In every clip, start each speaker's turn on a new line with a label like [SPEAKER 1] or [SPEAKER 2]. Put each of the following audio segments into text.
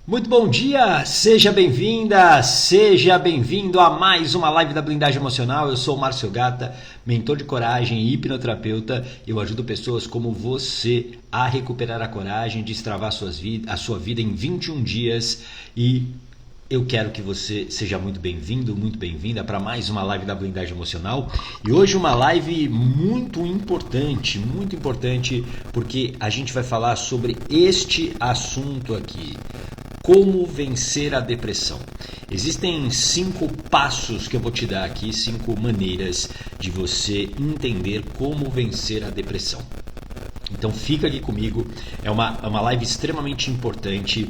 [SPEAKER 1] Muito bom dia, seja bem-vinda, seja bem-vindo a mais uma live da Blindagem Emocional. Eu sou o Márcio Gata, mentor de coragem e hipnoterapeuta. Eu ajudo pessoas como você a recuperar a coragem, destravar a sua vida em 21 dias e eu quero que você seja muito bem-vindo, muito bem-vinda para mais uma live da Blindagem Emocional. E hoje uma live muito importante, porque a gente vai falar sobre este assunto aqui. Como vencer a depressão. Existem 5 passos que eu vou te dar aqui, 5 maneiras de você entender como vencer a depressão. Então fica aqui comigo, é uma live extremamente importante.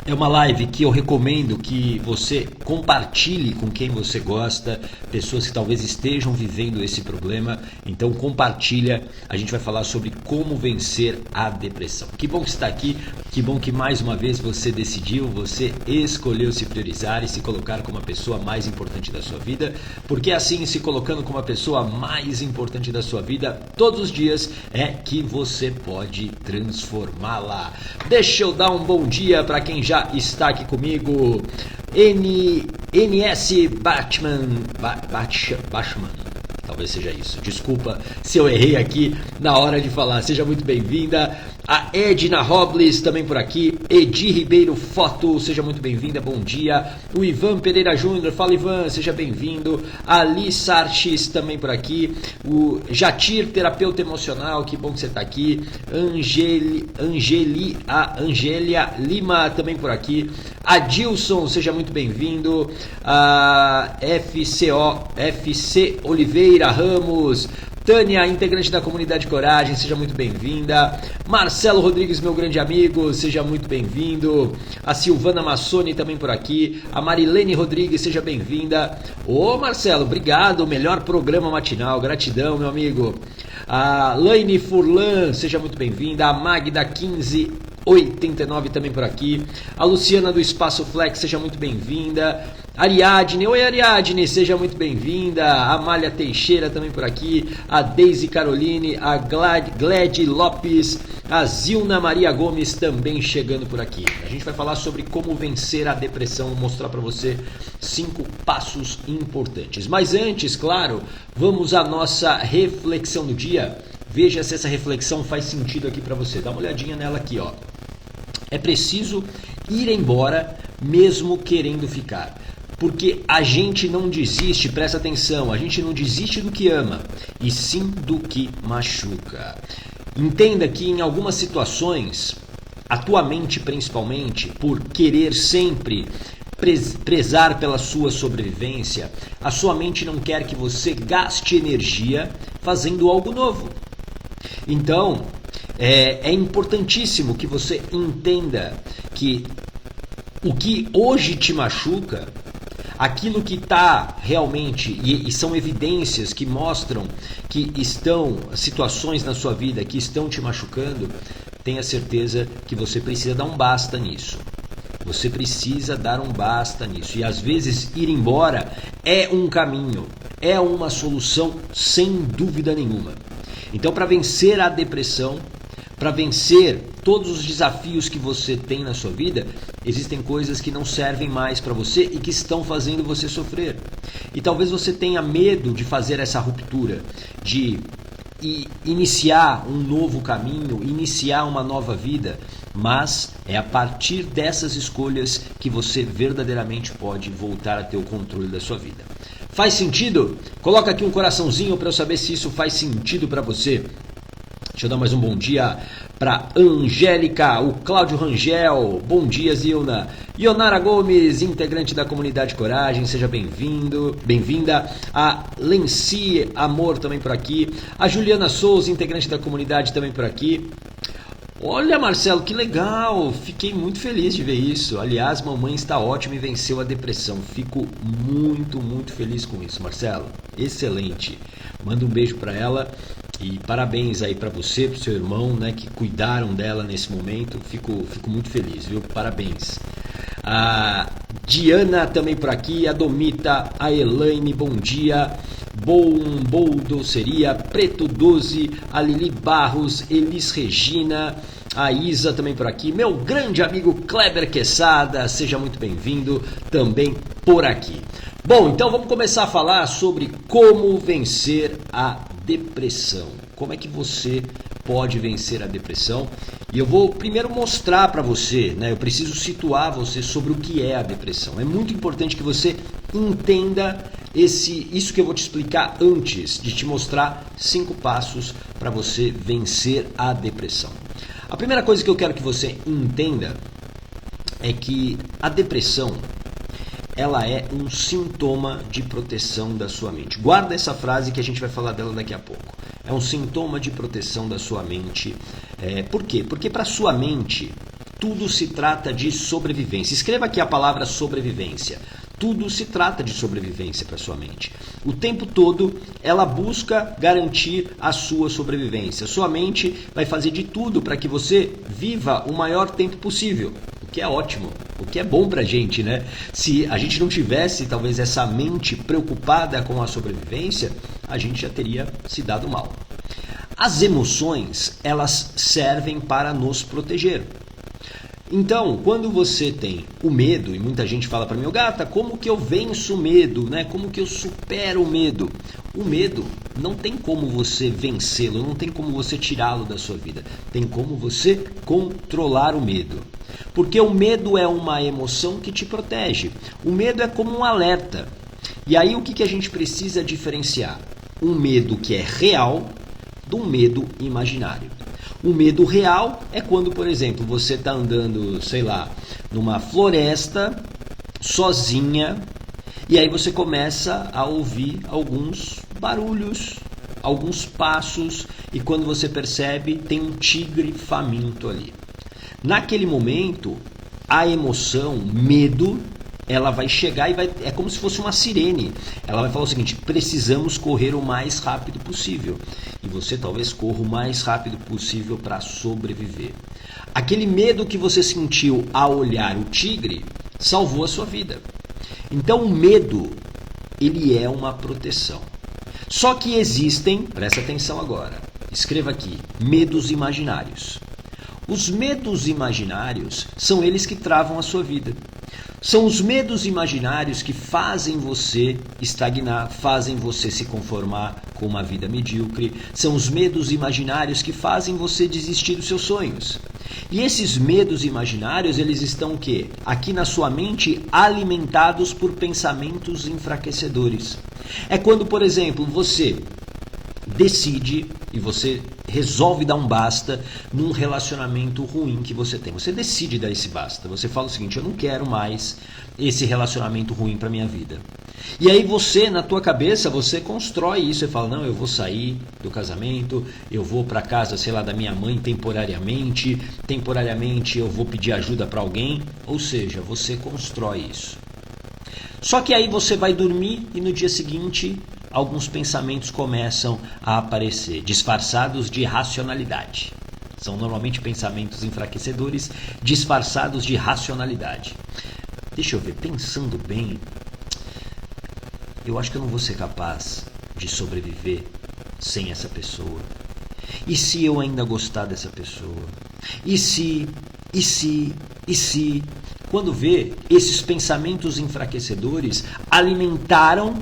[SPEAKER 1] É uma live que eu recomendo que você compartilhe com quem você gosta, pessoas que talvez estejam vivendo esse problema. Então compartilha, a gente vai falar sobre como vencer a depressão. Que bom que você está aqui, que bom que mais uma vez você decidiu, você escolheu se priorizar e se colocar como a pessoa mais importante da sua vida, porque assim, se colocando como a pessoa mais importante da sua vida, todos os dias é que você pode transformá-la. Deixa eu dar um bom dia para quem já está aqui comigo, NS Batman, talvez seja isso, desculpa se eu errei aqui na hora de falar, seja muito bem-vinda. A Edna Robles também por aqui, Edi Ribeiro Foto, seja muito bem-vinda, bom dia. O Ivan Pereira Júnior, fala Ivan, seja bem-vindo. A Ali Sarches também por aqui. O Jatir, terapeuta emocional, que bom que você está aqui. Angélia Lima também por aqui. Adilson, seja muito bem-vindo. A FC Oliveira Ramos. Tânia, integrante da comunidade Coragem, seja muito bem-vinda. Marcelo Rodrigues, meu grande amigo, seja muito bem-vindo. A Silvana Massoni também por aqui. A Marilene Rodrigues, seja bem-vinda. Ô Marcelo, obrigado, melhor programa matinal, gratidão, meu amigo. A Laine Furlan, seja muito bem-vinda. A Magda 1589 também por aqui. A Luciana do Espaço Flex, seja muito bem-vinda. Ariadne, oi Ariadne, seja muito bem-vinda. A Amália Teixeira também por aqui. A Deise Caroline, a Gled Lopes, a Zilna Maria Gomes também chegando por aqui. A gente vai falar sobre como vencer a depressão, vou mostrar para você 5 passos importantes. Mas antes, claro, vamos à nossa reflexão do dia. Veja se essa reflexão faz sentido aqui para você. Dá uma olhadinha nela aqui, ó. É preciso ir embora mesmo querendo ficar. Porque a gente não desiste, presta atenção, a gente não desiste do que ama, e sim do que machuca. Entenda que em algumas situações, a tua mente principalmente, por querer sempre prezar pela sua sobrevivência, a sua mente não quer que você gaste energia fazendo algo novo. Então, é importantíssimo que você entenda que o que hoje te machuca, aquilo que está realmente, e são evidências que mostram que estão situações na sua vida que estão te machucando, tenha certeza que você precisa dar um basta nisso. Você precisa dar um basta nisso. E às vezes ir embora é um caminho, é uma solução sem dúvida nenhuma. Então, para vencer a depressão, para vencer todos os desafios que você tem na sua vida, existem coisas que não servem mais para você e que estão fazendo você sofrer. E talvez você tenha medo de fazer essa ruptura, de iniciar um novo caminho, iniciar uma nova vida, mas é a partir dessas escolhas que você verdadeiramente pode voltar a ter o controle da sua vida. Faz sentido? Coloca aqui um coraçãozinho para eu saber se isso faz sentido para você. Deixa eu dar mais um bom dia para Angélica, o Cláudio Rangel, bom dia Zilna. Ionara Gomes, integrante da comunidade Coragem, seja bem-vinda. A Lenci Amor também por aqui. A Juliana Souza, integrante da comunidade também por aqui. Olha Marcelo, que legal, fiquei muito feliz de ver isso. Aliás, mamãe está ótima e venceu a depressão. Fico muito feliz com isso, Marcelo. Excelente. Manda um beijo para ela e parabéns aí para você, para o seu irmão, né, que cuidaram dela nesse momento. Fico muito feliz, viu? Parabéns. A Diana também por aqui, a Domita, a Elaine, bom dia. Bom Doceria, Preto 12, a Lili Barros, Elis Regina, A Isa também por aqui. Meu grande amigo Kleber Quesada, seja muito bem-vindo também por aqui. Bom, então vamos começar a falar sobre como vencer a depressão. Como é que você pode vencer a depressão? E eu vou primeiro mostrar para você, né? Eu preciso situar você sobre o que é a depressão. É muito importante que você entenda isso que eu vou te explicar antes de te mostrar 5 passos para você vencer a depressão. A primeira coisa que eu quero que você entenda é que a depressão, ela é um sintoma de proteção da sua mente. Guarda essa frase que a gente vai falar dela daqui a pouco. É um sintoma de proteção da sua mente. Por quê? Porque para sua mente, tudo se trata de sobrevivência. Escreva aqui a palavra sobrevivência. Tudo se trata de sobrevivência para sua mente. O tempo todo ela busca garantir a sua sobrevivência. Sua mente vai fazer de tudo para que você viva o maior tempo possível. O que é ótimo, o que é bom pra gente, né? Se a gente não tivesse talvez essa mente preocupada com a sobrevivência, a gente já teria se dado mal. As emoções, elas servem para nos proteger. Então, quando você tem o medo, e muita gente fala para mim, Gata, como que eu venço o medo, né? Como que eu supero o medo? O medo não tem como você vencê-lo, não tem como você tirá-lo da sua vida. Tem como você controlar o medo. Porque o medo é uma emoção que te protege. O medo é como um alerta. E aí o que a gente precisa diferenciar? Um medo que é real de um medo imaginário. O medo real é quando, por exemplo, você está andando, sei lá, numa floresta, sozinha, e aí você começa a ouvir alguns barulhos, alguns passos, e quando você percebe, tem um tigre faminto ali. Naquele momento, a emoção, medo, ela vai chegar e é como se fosse uma sirene. Ela vai falar o seguinte, precisamos correr o mais rápido possível. E você talvez corra o mais rápido possível para sobreviver. Aquele medo que você sentiu ao olhar o tigre salvou a sua vida. Então o medo, ele é uma proteção. Só que existem, presta atenção agora, escreva aqui, medos imaginários. Os medos imaginários são eles que travam a sua vida. São os medos imaginários que fazem você estagnar, fazem você se conformar com uma vida medíocre. São os medos imaginários que fazem você desistir dos seus sonhos. E esses medos imaginários, eles estão o quê? Aqui na sua mente, alimentados por pensamentos enfraquecedores. É quando, por exemplo, você decide e você resolve dar um basta num relacionamento ruim que você tem. Você decide dar esse basta. Você fala o seguinte, eu não quero mais esse relacionamento ruim para minha vida. E aí você, na tua cabeça, você constrói isso. Você fala, não, eu vou sair do casamento, eu vou para casa, sei lá, da minha mãe temporariamente eu vou pedir ajuda para alguém. Ou seja, você constrói isso. Só que aí você vai dormir e no dia seguinte alguns pensamentos começam a aparecer, disfarçados de racionalidade. São normalmente pensamentos enfraquecedores, disfarçados de racionalidade. Deixa eu ver, pensando bem, eu acho que eu não vou ser capaz de sobreviver sem essa pessoa. E se eu ainda gostar dessa pessoa? E se? Quando vê, esses pensamentos enfraquecedores alimentaram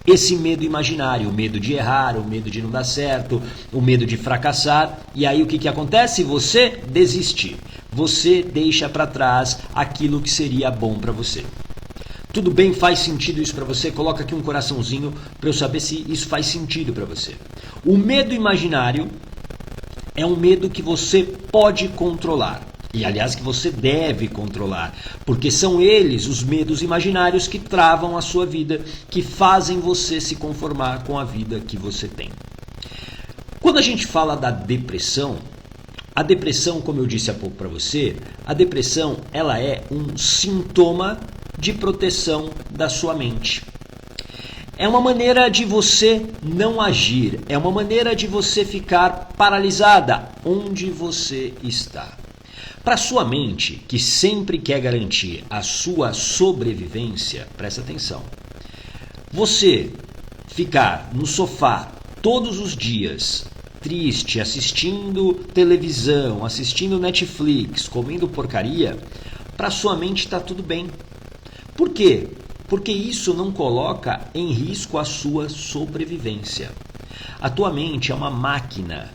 [SPEAKER 1] esse medo imaginário, o medo de errar, o medo de não dar certo, o medo de fracassar. E aí o que acontece? Você desiste. Você deixa para trás aquilo que seria bom para você. Tudo bem? Faz sentido isso para você? Coloca aqui um coraçãozinho para eu saber se isso faz sentido para você. O medo imaginário é um medo que você pode controlar. E aliás que você deve controlar, porque são eles, os medos imaginários, que travam a sua vida, que fazem você se conformar com a vida que você tem. Quando a gente fala da depressão, a depressão, como eu disse há pouco para você, a depressão ela é um sintoma de proteção da sua mente. É uma maneira de você não agir, é uma maneira de você ficar paralisada onde você está. Para sua mente, que sempre quer garantir a sua sobrevivência, presta atenção. Você ficar no sofá todos os dias triste, assistindo televisão, assistindo Netflix, comendo porcaria, para sua mente está tudo bem. Por quê? Porque isso não coloca em risco a sua sobrevivência. A tua mente é uma máquina,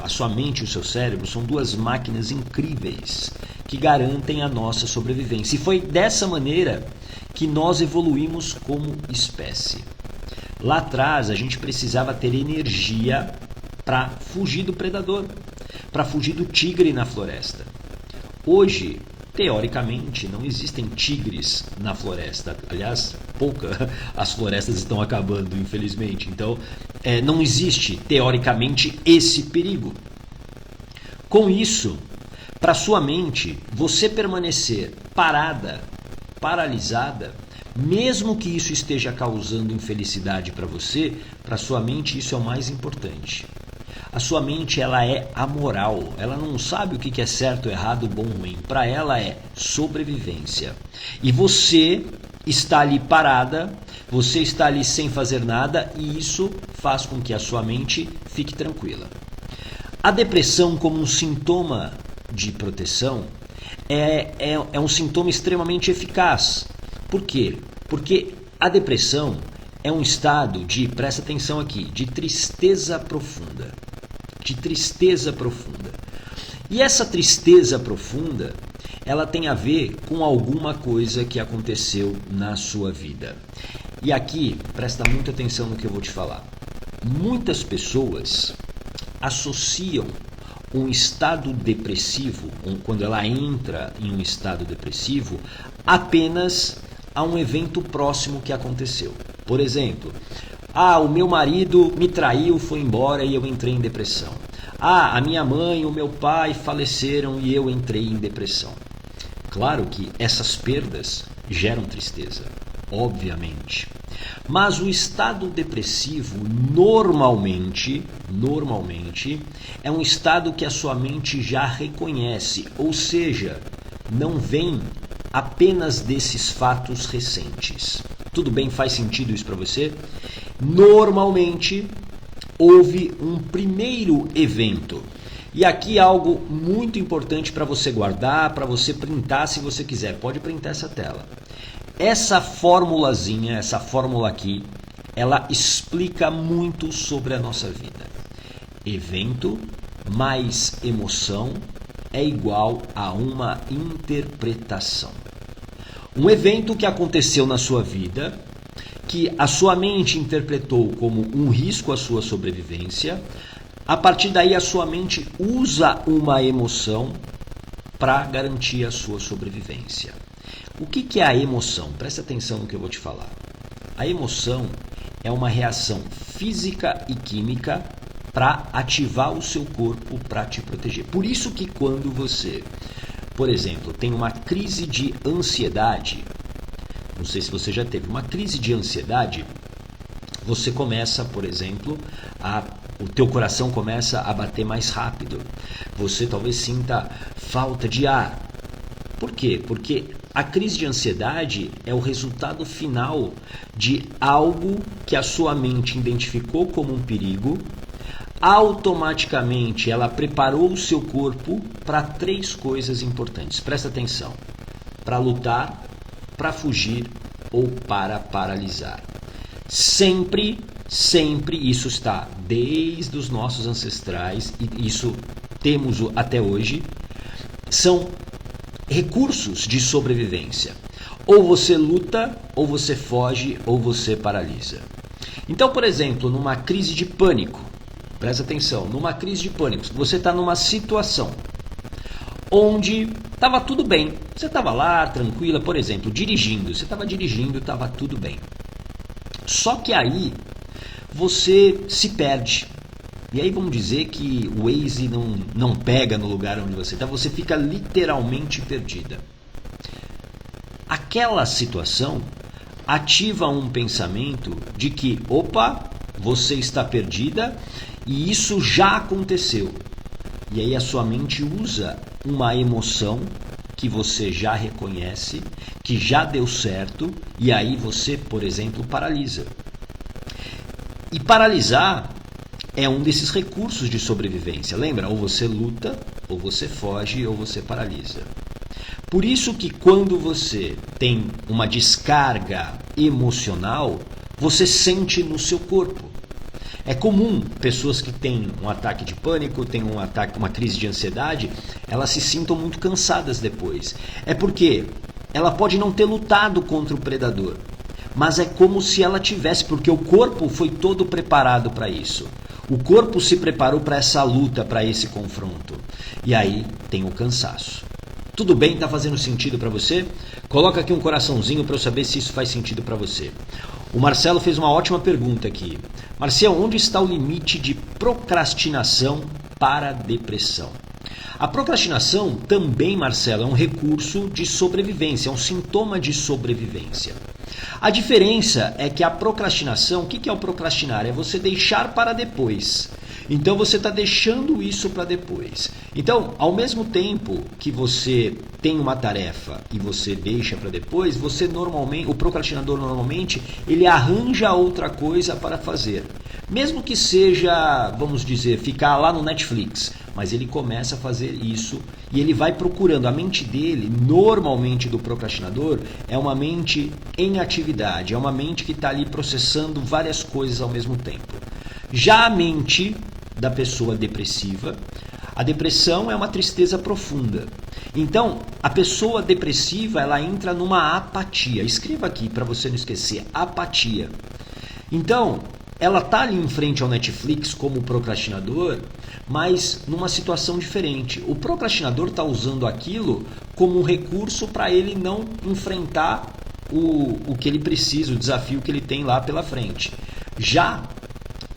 [SPEAKER 1] a sua mente e o seu cérebro são duas máquinas incríveis que garantem a nossa sobrevivência. E foi dessa maneira que nós evoluímos como espécie. Lá atrás a gente precisava ter energia para fugir do predador, para fugir do tigre na floresta. Hoje, teoricamente, não existem tigres na floresta. Aliás, as florestas estão acabando, infelizmente. Então, não existe, teoricamente, esse perigo. Com isso, para sua mente, você permanecer paralisada, mesmo que isso esteja causando infelicidade para você, para sua mente isso é o mais importante. A sua mente ela é amoral, ela não sabe o que é certo, errado, bom, ruim. Para ela é sobrevivência. E você está ali parada, você está ali sem fazer nada e isso faz com que a sua mente fique tranquila. A depressão como um sintoma de proteção é um sintoma extremamente eficaz. Por quê? Porque a depressão é um estado de, presta atenção aqui, de tristeza profunda. E essa tristeza profunda, ela tem a ver com alguma coisa que aconteceu na sua vida. E aqui, presta muita atenção no que eu vou te falar. Muitas pessoas associam um estado depressivo, quando ela entra em um estado depressivo, apenas a um evento próximo que aconteceu. Por exemplo, o meu marido me traiu, foi embora e eu entrei em depressão. A minha mãe e o meu pai faleceram e eu entrei em depressão. Claro que essas perdas geram tristeza, obviamente. Mas o estado depressivo normalmente é um estado que a sua mente já reconhece, ou seja, não vem apenas desses fatos recentes. Tudo bem? Faz sentido isso para você? Normalmente houve um primeiro evento. E aqui algo muito importante para você guardar, para você printar se você quiser. Pode printar essa tela. Essa formulazinha, essa fórmula aqui, ela explica muito sobre a nossa vida. Evento mais emoção é igual a uma interpretação. Um evento que aconteceu na sua vida, que a sua mente interpretou como um risco à sua sobrevivência, a partir daí a sua mente usa uma emoção para garantir a sua sobrevivência. O que é a emoção? Presta atenção no que eu vou te falar. A emoção é uma reação física e química para ativar o seu corpo para te proteger. Por isso que quando você, por exemplo, tem uma crise de ansiedade, não sei se você já teve uma crise de ansiedade, você começa, por exemplo, o teu coração começa a bater mais rápido. Você talvez sinta falta de ar. Por quê? Porque a crise de ansiedade é o resultado final de algo que a sua mente identificou como um perigo. Automaticamente ela preparou o seu corpo para 3 coisas importantes. Presta atenção. Para lutar, para fugir ou para paralisar. Sempre isso está desde os nossos ancestrais e isso temos até hoje. São recursos de sobrevivência. Ou você luta, ou você foge, ou você paralisa. Então, por exemplo, numa crise de pânico, presta atenção, numa crise de pânico, você está numa situação onde estava tudo bem. Você estava lá, tranquila, por exemplo, dirigindo. Você estava dirigindo, estava tudo bem. Só que aí você se perde. E aí vamos dizer que o Waze não pega no lugar onde você está, você fica literalmente perdida. Aquela situação ativa um pensamento de que, opa, você está perdida e isso já aconteceu. E aí a sua mente usa uma emoção que você já reconhece, que já deu certo, e aí você, por exemplo, paralisa. E paralisar é um desses recursos de sobrevivência. Lembra? Ou você luta, ou você foge, ou você paralisa. Por isso que quando você tem uma descarga emocional, você sente no seu corpo. É comum pessoas que têm um ataque de pânico, têm uma crise de ansiedade, elas se sintam muito cansadas depois. É porque ela pode não ter lutado contra o predador, mas é como se ela tivesse, porque o corpo foi todo preparado para isso. O corpo se preparou para essa luta, para esse confronto. E aí tem o cansaço. Tudo bem? Está fazendo sentido para você? Coloca aqui um coraçãozinho para eu saber se isso faz sentido para você. O Marcelo fez uma ótima pergunta aqui. Marcelo, onde está o limite de procrastinação para depressão? A procrastinação também, Marcelo, é um recurso de sobrevivência, é um sintoma de sobrevivência. A diferença é que a procrastinação, o que é o procrastinar? É você deixar para depois. Então você está deixando isso para depois. Então, ao mesmo tempo que você tem uma tarefa e você deixa para depois, o procrastinador normalmente, ele arranja outra coisa para fazer. Mesmo que seja, vamos dizer, ficar lá no Netflix, mas ele começa a fazer isso e ele vai procurando. A mente dele, normalmente do procrastinador, é uma mente em atividade, é uma mente que está ali processando várias coisas ao mesmo tempo. Já a mente da pessoa depressiva, a depressão é uma tristeza profunda. Então, a pessoa depressiva, ela entra numa apatia. Escreva aqui para você não esquecer, apatia. Então, ela está ali em frente ao Netflix como procrastinador, mas numa situação diferente. O procrastinador está usando aquilo como um recurso para ele não enfrentar o que ele precisa, o desafio que ele tem lá pela frente. Já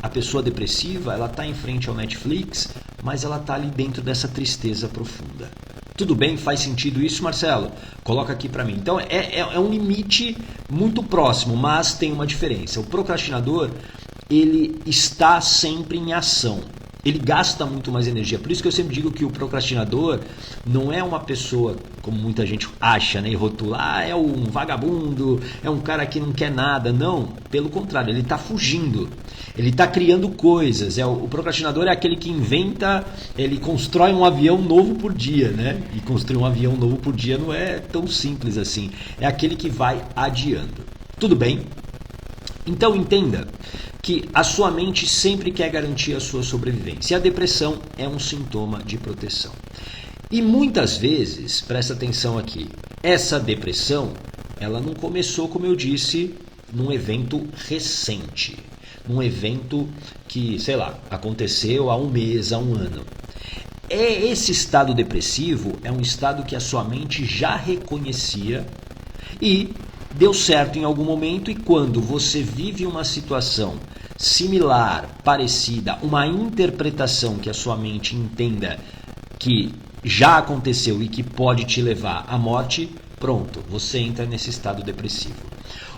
[SPEAKER 1] a pessoa depressiva, ela está em frente ao Netflix, mas ela está ali dentro dessa tristeza profunda. Tudo bem? Faz sentido isso, Marcelo? Coloca aqui para mim. Então, é um limite muito próximo, mas tem uma diferença. O procrastinador, ele está sempre em ação. Ele gasta muito mais energia. Por isso que eu sempre digo que o procrastinador não é uma pessoa, como muita gente acha, né, e rotula, é um vagabundo, é um cara que não quer nada. Não, pelo contrário, ele está fugindo. Ele está criando coisas. O procrastinador é aquele que inventa, ele constrói um avião novo por dia, né? E construir um avião novo por dia não é tão simples assim. É aquele que vai adiando. Tudo bem? Então entenda que a sua mente sempre quer garantir a sua sobrevivência. E a depressão é um sintoma de proteção. E muitas vezes, presta atenção aqui, essa depressão, ela não começou, como eu disse, num evento recente. Num evento que, sei lá, aconteceu há um mês, há um ano. Esse estado depressivo é um estado que a sua mente já reconhecia e deu certo em algum momento, e quando você vive uma situação similar, parecida, uma interpretação que a sua mente entenda que já aconteceu e que pode te levar à morte, pronto, você entra nesse estado depressivo.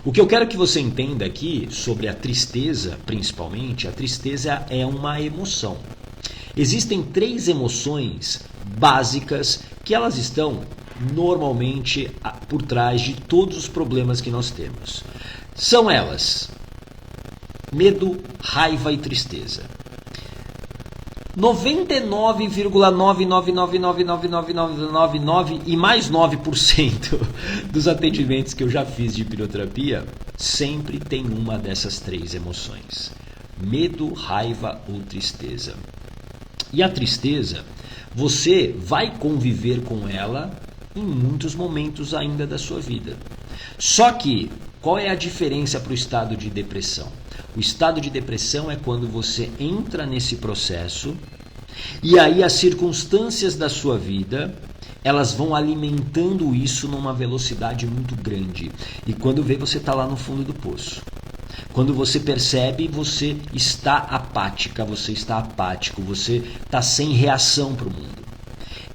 [SPEAKER 1] O que eu quero que você entenda aqui sobre a tristeza, principalmente, a tristeza é uma emoção. Existem 3 emoções básicas que elas estão normalmente por trás de todos os problemas que nós temos. São elas: medo, raiva e tristeza. 99,99999999 e mais 9% dos atendimentos que eu já fiz de hipnoterapia sempre tem uma dessas 3 emoções: medo, raiva ou tristeza. E a tristeza, você vai conviver com ela em muitos momentos ainda da sua vida. Só que, qual é a diferença para o estado de depressão? O estado de depressão é quando você entra nesse processo e aí as circunstâncias da sua vida, elas vão alimentando isso numa velocidade muito grande. E quando vê, você está lá no fundo do poço. Quando você percebe, você está apática, você está apático, você está sem reação para o mundo.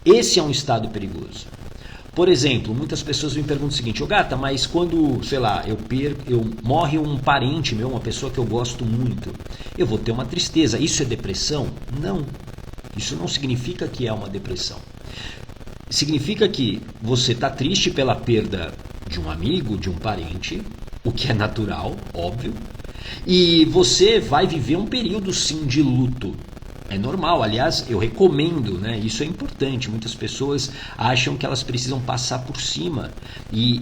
[SPEAKER 1] Esse é um estado perigoso. Por exemplo, muitas pessoas me perguntam o seguinte: ô Gata, mas quando, sei lá, morre um parente meu, uma pessoa que eu gosto muito, eu vou ter uma tristeza. Isso é depressão? Não. Isso não significa que é uma depressão. Significa que você está triste pela perda de um amigo, de um parente, o que é natural, óbvio, E você vai viver um período sim de luto. É normal, aliás, eu recomendo, né? Isso é importante. Muitas pessoas acham que elas precisam passar por cima e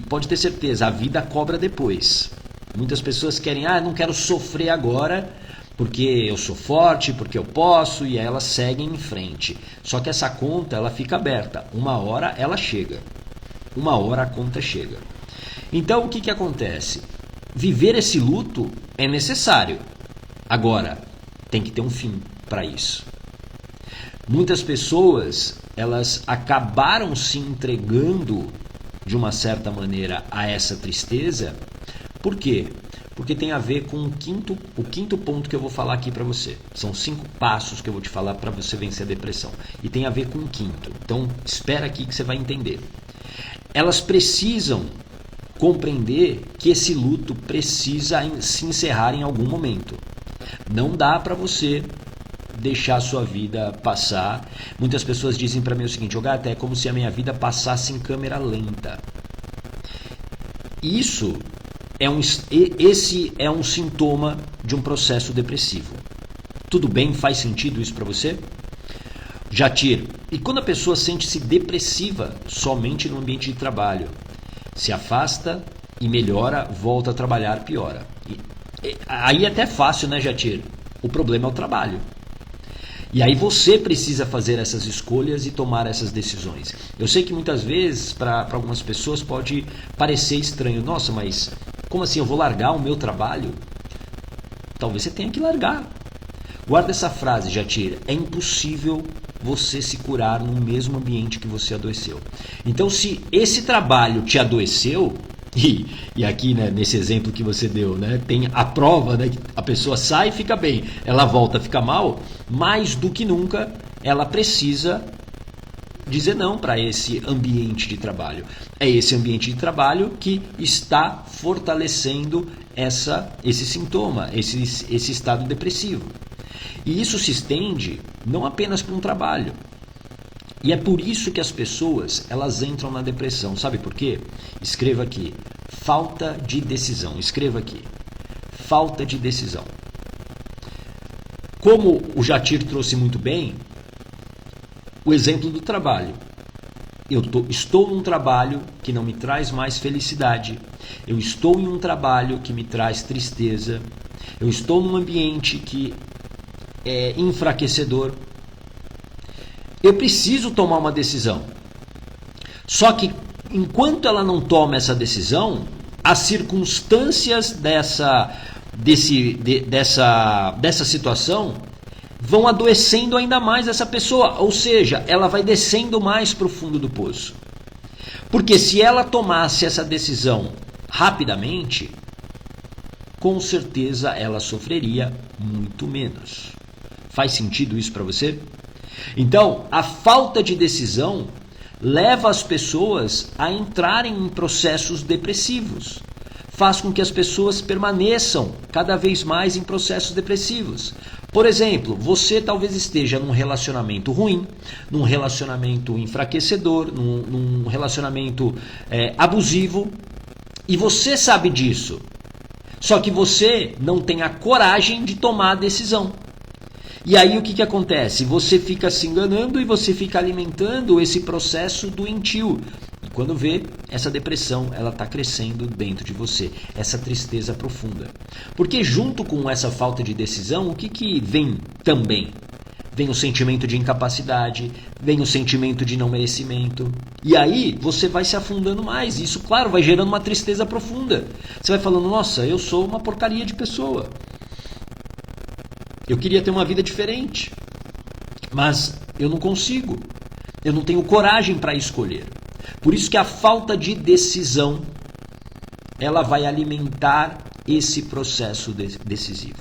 [SPEAKER 1] pode ter certeza, a vida cobra depois. Muitas pessoas querem, não quero sofrer agora porque eu sou forte, porque eu posso, e aí elas seguem em frente. Só que essa conta ela fica aberta, uma hora ela chega, uma hora a conta chega. Então o que acontece? Viver esse luto é necessário, agora tem que ter um fim para isso. Muitas pessoas, elas acabaram se entregando de uma certa maneira a essa tristeza. Por quê? Porque tem a ver com o quinto ponto que eu vou falar aqui para você. São 5 passos que eu vou te falar para você vencer a depressão. E tem a ver com o quinto. Então espera aqui que você vai entender. Elas precisam compreender que esse luto precisa se encerrar em algum momento. Não dá para você deixar a sua vida passar. Muitas pessoas dizem para mim o seguinte: Ogata, é como se a minha vida passasse em câmera lenta. Esse é um sintoma de um processo depressivo. Tudo bem? Faz sentido isso para você? Jatir, e quando a pessoa sente-se depressiva somente no ambiente de trabalho? Se afasta e melhora, volta a trabalhar, piora. Aí é até fácil, né, Jatir? O problema é o trabalho. E aí você precisa fazer essas escolhas e tomar essas decisões. Eu sei que muitas vezes, para algumas pessoas, pode parecer estranho. Nossa, mas como assim? Eu vou largar o meu trabalho? Talvez você tenha que largar. Guarda essa frase, Jatir. É impossível você se curar no mesmo ambiente que você adoeceu. Então, se esse trabalho te adoeceu, e aqui, né, nesse exemplo que você deu, né, tem a prova, né, que a pessoa sai e fica bem, ela volta a ficar mal, mais do que nunca ela precisa dizer não para esse ambiente de trabalho. É esse ambiente de trabalho que está fortalecendo esse sintoma, esse estado depressivo. E isso se estende não apenas para um trabalho. E é por isso que as pessoas elas entram na depressão. Sabe por quê? Escreva aqui. Falta de decisão. Escreva aqui. Falta de decisão. Como o Jatir trouxe muito bem, o exemplo do trabalho. Estou num trabalho que não me traz mais felicidade. Eu estou em um trabalho que me traz tristeza. Eu estou num ambiente que é enfraquecedor. Eu preciso tomar uma decisão. Só que enquanto ela não toma essa decisão, as circunstâncias dessa situação vão adoecendo ainda mais essa pessoa. Ou seja, ela vai descendo mais para o fundo do poço. Porque se ela tomasse essa decisão rapidamente, com certeza ela sofreria muito menos. Faz sentido isso para você? Então, a falta de decisão leva as pessoas a entrarem em processos depressivos. Faz com que as pessoas permaneçam cada vez mais em processos depressivos. Por exemplo, você talvez esteja num relacionamento ruim, num relacionamento enfraquecedor, num relacionamento abusivo, e você sabe disso. Só que você não tem a coragem de tomar a decisão. E aí o que acontece? Você fica se enganando e você fica alimentando esse processo doentio. E quando vê, essa depressão ela está crescendo dentro de você, essa tristeza profunda. Porque junto com essa falta de decisão, o que vem também? Vem o sentimento de incapacidade, vem o sentimento de não merecimento. E aí você vai se afundando mais. Isso, claro, vai gerando uma tristeza profunda. Você vai falando, nossa, eu sou uma porcaria de pessoa. Eu queria ter uma vida diferente, mas eu não consigo. Eu não tenho coragem para escolher. Por isso que a falta de decisão, ela vai alimentar esse processo decisivo.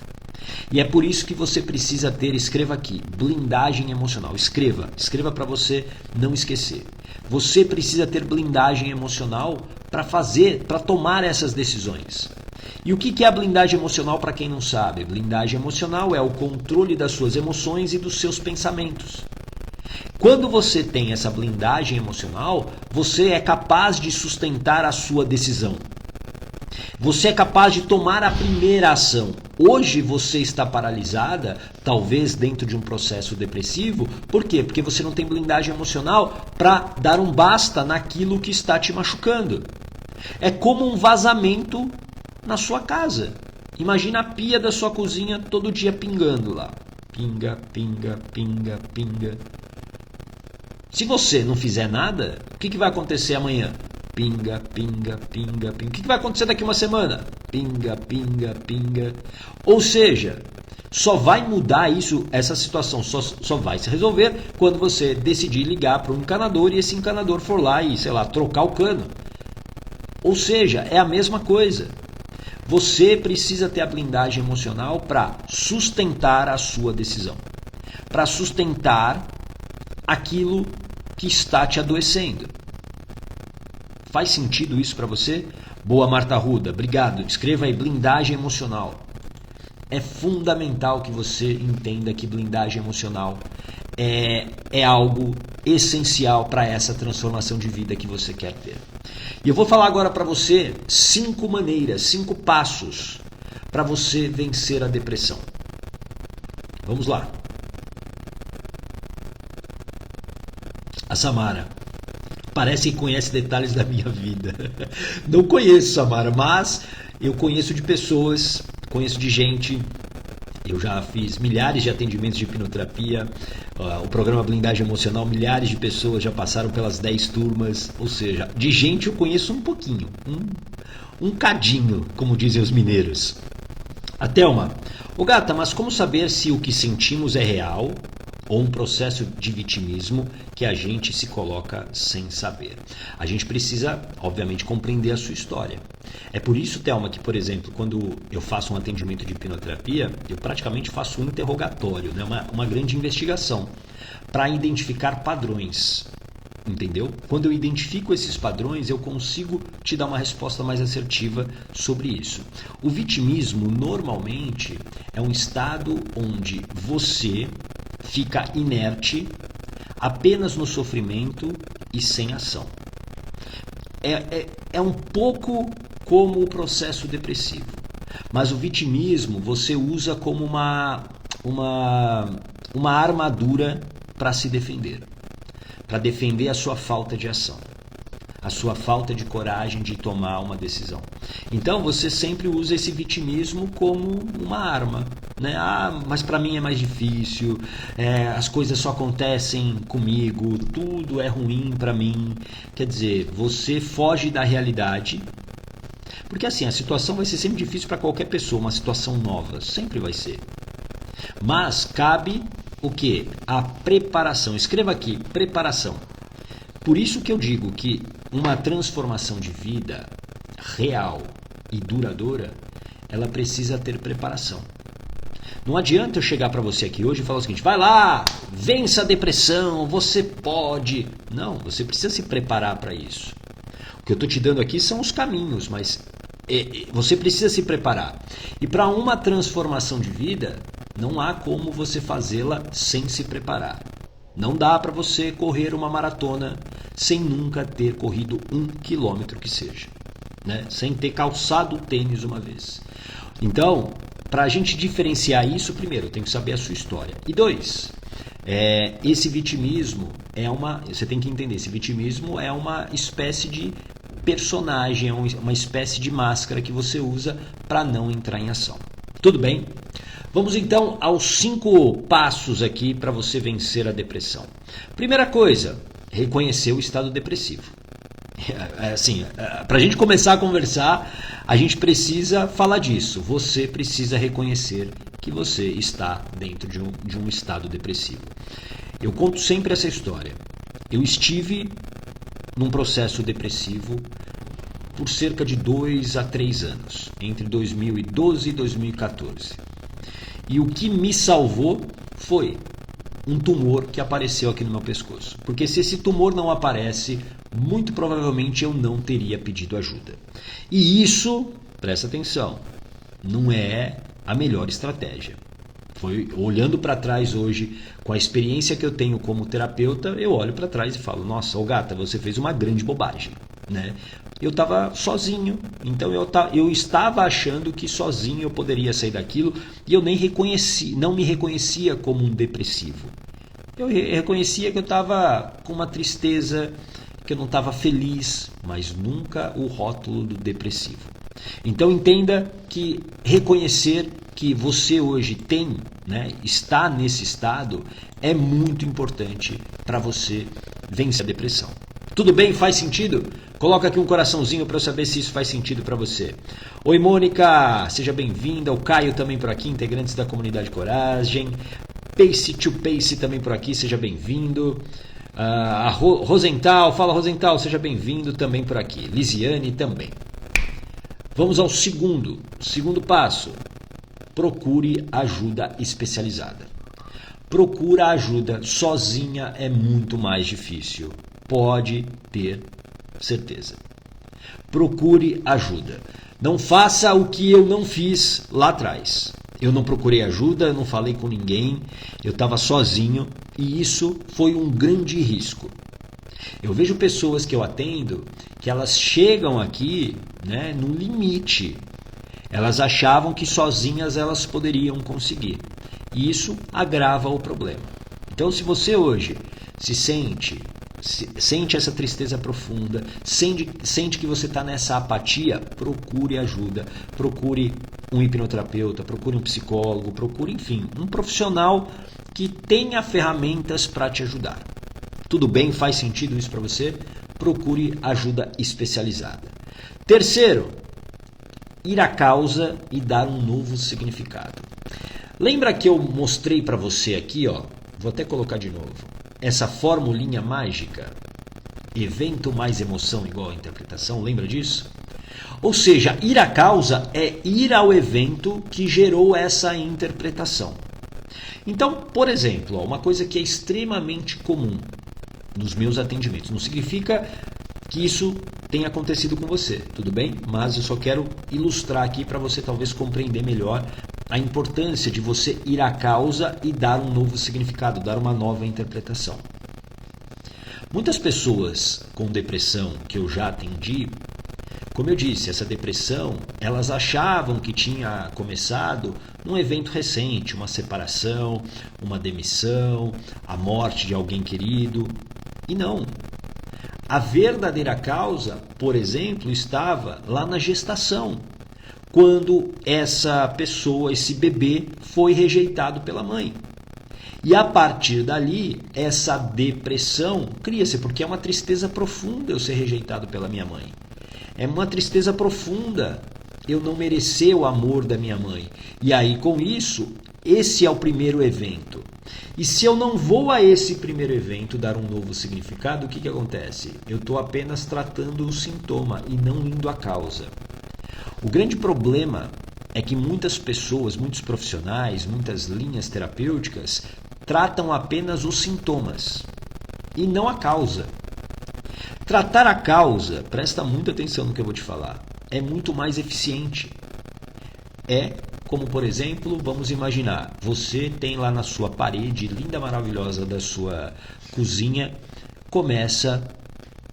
[SPEAKER 1] E é por isso que você precisa ter, escreva aqui, blindagem emocional. Escreva para você não esquecer. Você precisa ter blindagem emocional para tomar essas decisões. E o que é a blindagem emocional para quem não sabe? Blindagem emocional é o controle das suas emoções e dos seus pensamentos. Quando você tem essa blindagem emocional, você é capaz de sustentar a sua decisão. Você é capaz de tomar a primeira ação. Hoje você está paralisada, talvez dentro de um processo depressivo. Por quê? Porque você não tem blindagem emocional para dar um basta naquilo que está te machucando. É como um vazamento na sua casa. Imagina a pia da sua cozinha todo dia pingando lá. Pinga, pinga, pinga, pinga. Se você não fizer nada, o que vai acontecer amanhã? Pinga, pinga, pinga, pinga. O que vai acontecer daqui uma semana? Pinga, pinga, pinga. Ou seja, só vai mudar isso, essa situação só vai se resolver quando você decidir ligar para um encanador e esse encanador for lá e, sei lá, trocar o cano. Ou seja, é a mesma coisa. Você precisa ter a blindagem emocional para sustentar a sua decisão. Para sustentar aquilo que está te adoecendo. Faz sentido isso para você? Boa, Marta Arruda, obrigado. Escreva aí, blindagem emocional. É fundamental que você entenda que blindagem emocional é algo essencial para essa transformação de vida que você quer ter. E eu vou falar agora para você 5 maneiras, 5 passos para você vencer a depressão. Vamos lá. A Samara. Parece que conhece detalhes da minha vida. Não conheço, Samara, mas eu conheço de pessoas, conheço de gente. Eu já fiz milhares de atendimentos de hipnoterapia. O programa Blindagem Emocional, milhares de pessoas já passaram pelas 10 turmas. Ou seja, de gente eu conheço um pouquinho. Um cadinho, como dizem os mineiros. A Thelma. Ô gata, mas como saber se o que sentimos é real ou um processo de vitimismo que a gente se coloca sem saber? A gente precisa, obviamente, compreender a sua história. É por isso, Thelma, que, por exemplo, quando eu faço um atendimento de hipnoterapia, eu praticamente faço um interrogatório, né? uma grande investigação, para identificar padrões. Entendeu? Quando eu identifico esses padrões, eu consigo te dar uma resposta mais assertiva sobre isso. O vitimismo, normalmente, é um estado onde você fica inerte, apenas no sofrimento e sem ação. É um pouco como o processo depressivo. Mas o vitimismo você usa como uma armadura para se defender. Para defender a sua falta de ação. A sua falta de coragem de tomar uma decisão. Então você sempre usa esse vitimismo como uma arma. Né? Mas para mim é mais difícil, as coisas só acontecem comigo, tudo é ruim para mim. Quer dizer, você foge da realidade, porque assim, a situação vai ser sempre difícil para qualquer pessoa, uma situação nova, sempre vai ser. Mas cabe o quê? A preparação. Escreva aqui, preparação. Por isso que eu digo que uma transformação de vida real e duradoura, ela precisa ter preparação. Não adianta eu chegar para você aqui hoje e falar o seguinte: vai lá, vença a depressão, você pode. Não, você precisa se preparar para isso. O que eu estou te dando aqui são os caminhos, mas você precisa se preparar. E para uma transformação de vida, não há como você fazê-la sem se preparar. Não dá para você correr uma maratona sem nunca ter corrido 1 quilômetro que seja, né? Sem ter calçado o tênis uma vez. Então, para a gente diferenciar isso, primeiro, tem que saber a sua história. E 2, esse vitimismo você tem que entender, esse vitimismo é uma espécie de personagem, é uma espécie de máscara que você usa para não entrar em ação. Tudo bem? Vamos então aos 5 passos aqui para você vencer a depressão. Primeira coisa, reconhecer o estado depressivo. Assim, para a gente começar a conversar, a gente precisa falar disso. Você precisa reconhecer que você está dentro de um estado depressivo. Eu conto sempre essa história. Eu estive num processo depressivo por cerca de 2 a 3 anos, entre 2012 e 2014. E o que me salvou foi um tumor que apareceu aqui no meu pescoço. Porque se esse tumor não aparece, muito provavelmente eu não teria pedido ajuda. E isso, presta atenção, não é a melhor estratégia. Olhando para trás hoje, com a experiência que eu tenho como terapeuta, eu olho para trás e falo: nossa, ô gata, você fez uma grande bobagem. né? Eu estava sozinho, então eu estava achando que sozinho eu poderia sair daquilo e eu não me reconhecia como um depressivo. Eu reconhecia que eu estava com uma tristeza, que eu não estava feliz, mas nunca o rótulo do depressivo. Então entenda que reconhecer que você hoje tem, né, está nesse estado, é muito importante para você vencer a depressão. Tudo bem? Faz sentido? Coloca aqui um coraçãozinho para eu saber se isso faz sentido para você. Oi, Mônica, seja bem-vinda. O Caio também por aqui, integrantes da comunidade Coragem. Pace to Pace também por aqui, seja bem-vindo. A Rosenthal, fala Rosenthal, seja bem-vindo também por aqui. Lisiane também. Vamos ao segundo passo. Procure ajuda especializada. Procura ajuda sozinha é muito mais difícil. Pode ter certeza. Procure ajuda. Não faça o que eu não fiz lá atrás. Eu não procurei ajuda, eu não falei com ninguém, eu estava sozinho e isso foi um grande risco. Eu vejo pessoas que eu atendo que elas chegam aqui, né, no limite. Elas achavam que sozinhas elas poderiam conseguir. E isso agrava o problema. Então, se você hoje sente essa tristeza profunda, sente que você está nessa apatia, procure ajuda, procure um hipnoterapeuta, procure um psicólogo, procure, enfim, um profissional que tenha ferramentas para te ajudar. Tudo bem? Faz sentido isso para você? Procure ajuda especializada. Terceiro, ir à causa e dar um novo significado. Lembra que eu mostrei para você aqui, ó, vou até colocar de novo, essa formulinha mágica? Evento mais emoção igual a interpretação, lembra disso? Ou seja, ir à causa é ir ao evento que gerou essa interpretação. Então, por exemplo, ó, uma coisa que é extremamente comum nos meus atendimentos, não significa que isso tenha acontecido com você, tudo bem? Mas eu só quero ilustrar aqui para você talvez compreender melhor a importância de você ir à causa e dar um novo significado, dar uma nova interpretação. Muitas pessoas com depressão que eu já atendi, como eu disse, essa depressão, elas achavam que tinha começado num evento recente, uma separação, uma demissão, a morte de alguém querido. E não. A verdadeira causa, por exemplo, estava lá na gestação, quando essa pessoa, esse bebê, foi rejeitado pela mãe. E a partir dali, essa depressão cria-se, porque é uma tristeza profunda eu ser rejeitado pela minha mãe. É uma tristeza profunda eu não merecer o amor da minha mãe. E aí, com isso, esse é o primeiro evento. E se eu não vou a esse primeiro evento dar um novo significado, o que acontece? Eu estou apenas tratando o sintoma e não indo à causa. O grande problema é que muitas pessoas, muitos profissionais, muitas linhas terapêuticas tratam apenas os sintomas e não a causa. Tratar a causa, presta muita atenção no que eu vou te falar, é muito mais eficiente. É como, por exemplo, vamos imaginar, você tem lá na sua parede linda, maravilhosa da sua cozinha,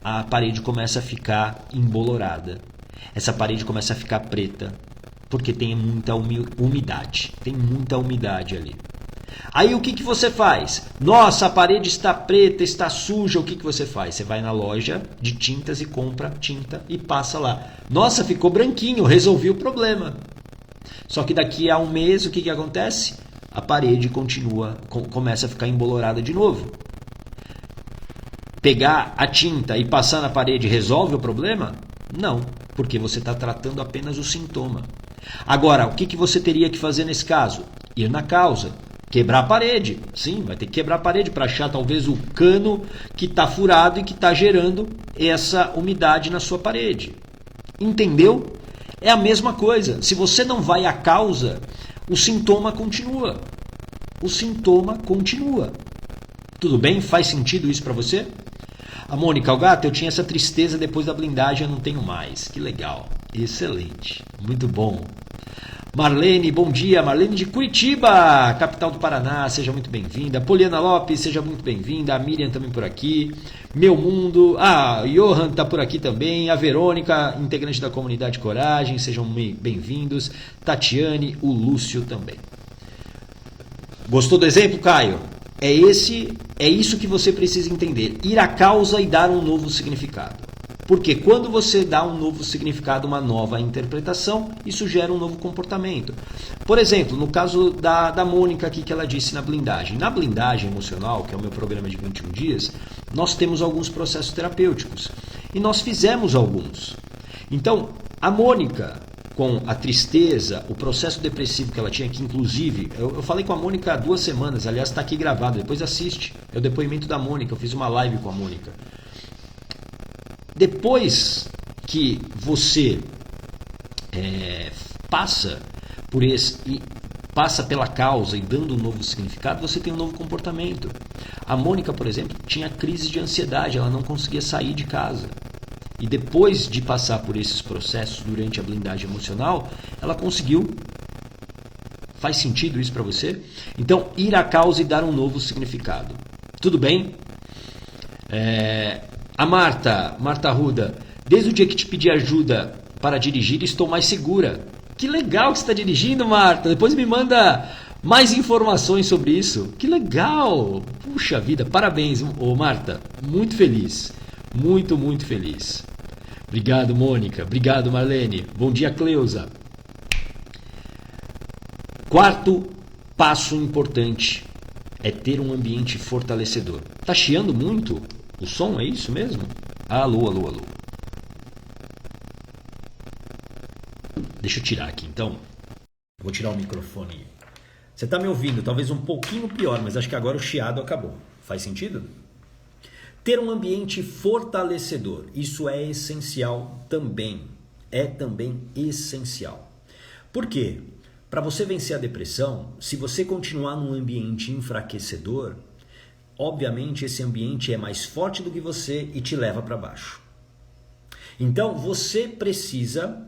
[SPEAKER 1] a parede começa a ficar embolorada. Essa parede começa a ficar preta, porque tem muita umidade. Tem muita umidade ali. Aí o que você faz? Nossa, a parede está preta, está suja. O que você faz? Você vai na loja de tintas e compra tinta e passa lá. Nossa, ficou branquinho, resolvi o problema. Só que daqui a um mês, o que acontece? A parede começa a ficar embolorada de novo. Pegar a tinta e passar na parede resolve o problema? Não, porque você está tratando apenas o sintoma. Agora, o que você teria que fazer nesse caso? Ir na causa, quebrar a parede. Sim, vai ter que quebrar a parede para achar talvez o cano que está furado e que está gerando essa umidade na sua parede. Entendeu? É a mesma coisa. Se você não vai à causa, o sintoma continua. O sintoma continua. Tudo bem? Faz sentido isso para você? A Mônica, Gato, eu tinha essa tristeza depois da blindagem, eu não tenho mais. Que legal. Excelente. Muito bom. Marlene, bom dia. Marlene de Curitiba, capital do Paraná, seja muito bem-vinda. Poliana Lopes, seja muito bem-vinda. A Miriam também por aqui. Meu Mundo. Johan está por aqui também. A Verônica, integrante da comunidade Coragem, sejam bem-vindos. Tatiane, o Lúcio também. Gostou do exemplo, Caio? É isso que você precisa entender. Ir à causa e dar um novo significado. Porque quando você dá um novo significado, uma nova interpretação, isso gera um novo comportamento. Por exemplo, no caso da Mônica aqui que ela disse na blindagem. Na blindagem emocional, que é o meu programa de 21 dias, nós temos alguns processos terapêuticos. E nós fizemos alguns. Então, a Mônica, com a tristeza, o processo depressivo que ela tinha, que inclusive, eu falei com a Mônica há 2 semanas, aliás está aqui gravado, depois assiste. É o depoimento da Mônica, eu fiz uma live com a Mônica. Depois que você passa pela causa e dando um novo significado, você tem um novo comportamento. A Mônica, por exemplo, tinha crise de ansiedade, ela não conseguia sair de casa. E depois de passar por esses processos durante a blindagem emocional, ela conseguiu. Faz sentido isso para você? Então, ir à causa e dar um novo significado. Tudo bem? A Marta Arruda, desde o dia que te pedi ajuda para dirigir, estou mais segura. Que legal que você está dirigindo, Marta. Depois me manda mais informações sobre isso. Que legal. Puxa vida, parabéns, Marta. Muito feliz. Muito, muito feliz. Obrigado, Mônica. Obrigado, Marlene. Bom dia, Cleusa. 4º passo importante é ter um ambiente fortalecedor. Tá chiando muito? O som é isso mesmo? Alô. Deixa eu tirar aqui então. Vou tirar o microfone. Você está me ouvindo talvez um pouquinho pior, mas acho que agora o chiado acabou. Faz sentido? Ter um ambiente fortalecedor. Isso é essencial também. É também essencial. Por quê? Para você vencer a depressão, se você continuar num ambiente enfraquecedor, obviamente esse ambiente é mais forte do que você e te leva para baixo. Então você precisa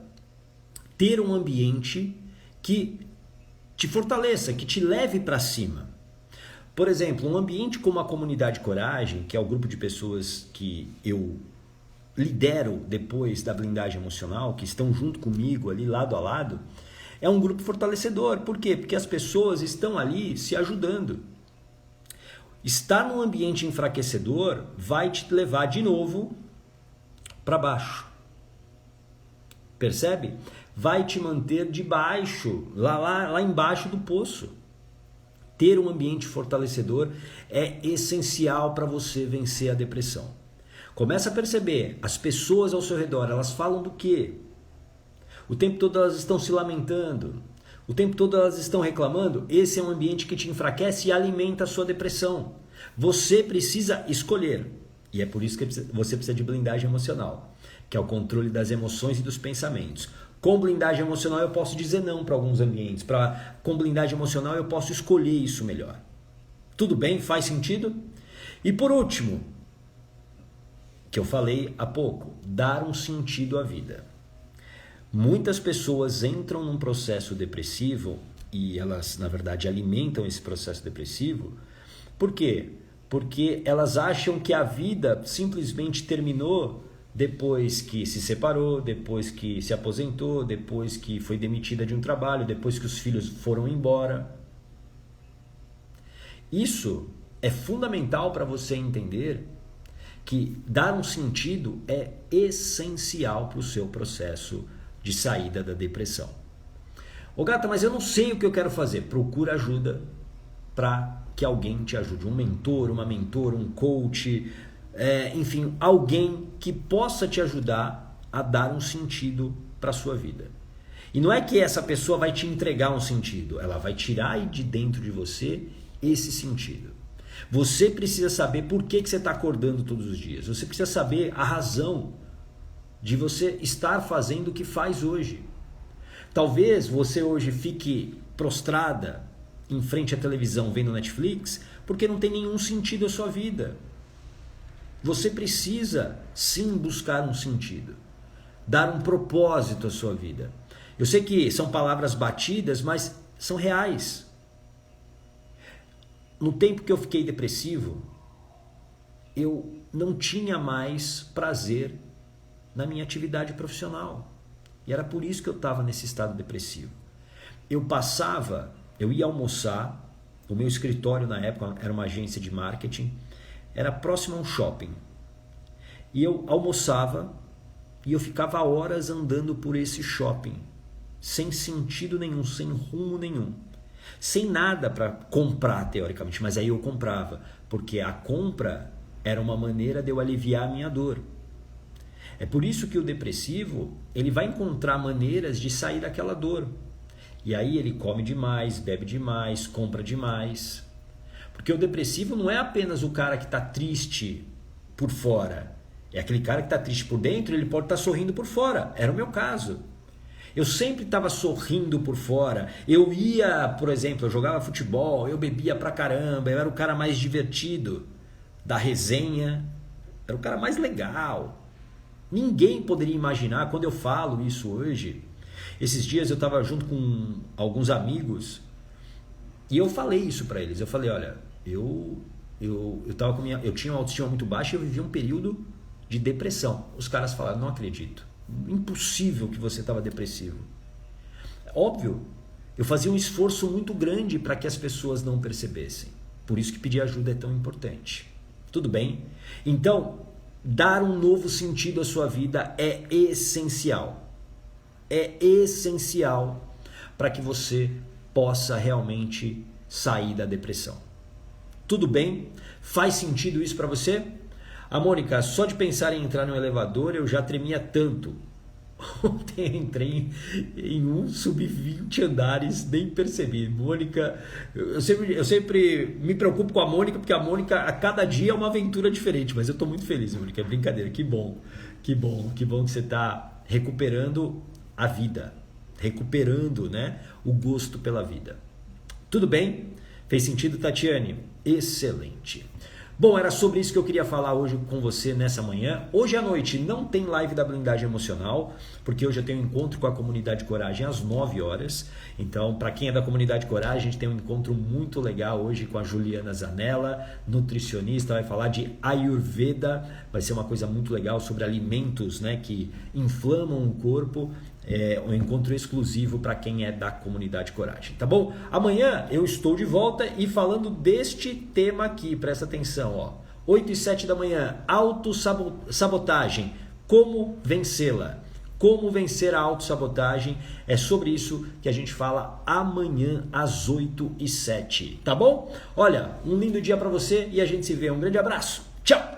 [SPEAKER 1] ter um ambiente que te fortaleça, que te leve para cima. Por exemplo, um ambiente como a Comunidade Coragem, que é o grupo de pessoas que eu lidero depois da blindagem emocional, que estão junto comigo ali lado a lado, é um grupo fortalecedor. Por quê? Porque as pessoas estão ali se ajudando. Estar num ambiente enfraquecedor vai te levar de novo para baixo. Percebe? Vai te manter de baixo, lá embaixo do poço. Ter um ambiente fortalecedor é essencial para você vencer a depressão. Começa a perceber, as pessoas ao seu redor, elas falam do quê? O tempo todo elas estão se lamentando. O tempo todo elas estão reclamando. Esse é um ambiente que te enfraquece e alimenta a sua depressão. Você precisa escolher. E é por isso que você precisa de blindagem emocional, que é o controle das emoções e dos pensamentos. Com blindagem emocional eu posso dizer não para alguns ambientes. Com blindagem emocional eu posso escolher isso melhor. Tudo bem? Faz sentido? E por último, que eu falei há pouco, dar um sentido à vida. Muitas pessoas entram num processo depressivo e elas, na verdade, alimentam esse processo depressivo. Por quê? Porque elas acham que a vida simplesmente terminou depois que se separou, depois que se aposentou, depois que foi demitida de um trabalho, depois que os filhos foram embora. Isso é fundamental para você entender que dar um sentido é essencial para o seu processo de saída da depressão. Ô gata, mas eu não sei o que eu quero fazer. Procura ajuda para que alguém te ajude. Um mentor, uma mentora, um coach, enfim, alguém que possa te ajudar a dar um sentido para a sua vida. E não é que essa pessoa vai te entregar um sentido, ela vai tirar de dentro de você esse sentido. Você precisa saber por que você está acordando todos os dias. Você precisa saber a razão de você estar fazendo o que faz hoje. Talvez você hoje fique prostrada em frente à televisão vendo Netflix porque não tem nenhum sentido a sua vida. Você precisa sim buscar um sentido, dar um propósito à sua vida. Eu sei que são palavras batidas, mas são reais. No tempo que eu fiquei depressivo, eu não tinha mais prazer na minha atividade profissional. E era por isso que eu estava nesse estado depressivo. Eu ia almoçar, o meu escritório na época era uma agência de marketing, era próximo a um shopping. E eu almoçava e eu ficava horas andando por esse shopping, sem sentido nenhum, sem rumo nenhum. Sem nada para comprar, teoricamente, mas aí eu comprava, porque a compra era uma maneira de eu aliviar a minha dor. É por isso que o depressivo, ele vai encontrar maneiras de sair daquela dor. E aí ele come demais, bebe demais, compra demais. Porque o depressivo não é apenas o cara que está triste por fora. É aquele cara que está triste por dentro, ele pode estar sorrindo por fora. Era o meu caso. Eu sempre estava sorrindo por fora. Eu ia, por exemplo, eu jogava futebol, eu bebia pra caramba, eu era o cara mais divertido da resenha, era o cara mais legal. Ninguém poderia imaginar, quando eu falo isso hoje, esses dias eu estava junto com alguns amigos e eu falei isso para eles. Eu falei, olha, eu tinha uma autoestima muito baixa e eu vivia um período de depressão. Os caras falaram, não acredito. Impossível que você estava depressivo. Óbvio, eu fazia um esforço muito grande para que as pessoas não percebessem. Por isso que pedir ajuda é tão importante. Tudo bem? Então, dar um novo sentido à sua vida é essencial. É essencial para que você possa realmente sair da depressão. Tudo bem? Faz sentido isso para você? A Mônica, só de pensar em entrar no elevador eu já tremia tanto. Ontem entrei em um, subi 20 andares, nem percebi. Mônica, eu sempre me preocupo com a Mônica, porque a Mônica a cada dia é uma aventura diferente, mas eu estou muito feliz, Mônica, é brincadeira, que bom que você está recuperando a vida, recuperando, né, o gosto pela vida. Tudo bem? Fez sentido, Tatiane? Excelente. Bom, era sobre isso que eu queria falar hoje com você nessa manhã. Hoje à noite não tem live da blindagem emocional, porque hoje eu tenho um encontro com a Comunidade Coragem às 9 horas. Então, para quem é da Comunidade Coragem, a gente tem um encontro muito legal hoje com a Juliana Zanella, nutricionista, vai falar de Ayurveda, vai ser uma coisa muito legal sobre alimentos, né, que inflamam o corpo. É um encontro exclusivo para quem é da Comunidade Coragem, tá bom? Amanhã eu estou de volta e falando deste tema aqui, presta atenção, ó. 8 e 7 da manhã, autossabotagem, como vencê-la? Como vencer a autossabotagem? É sobre isso que a gente fala amanhã às 8 e 7, tá bom? Olha, um lindo dia para você e a gente se vê. Um grande abraço, tchau!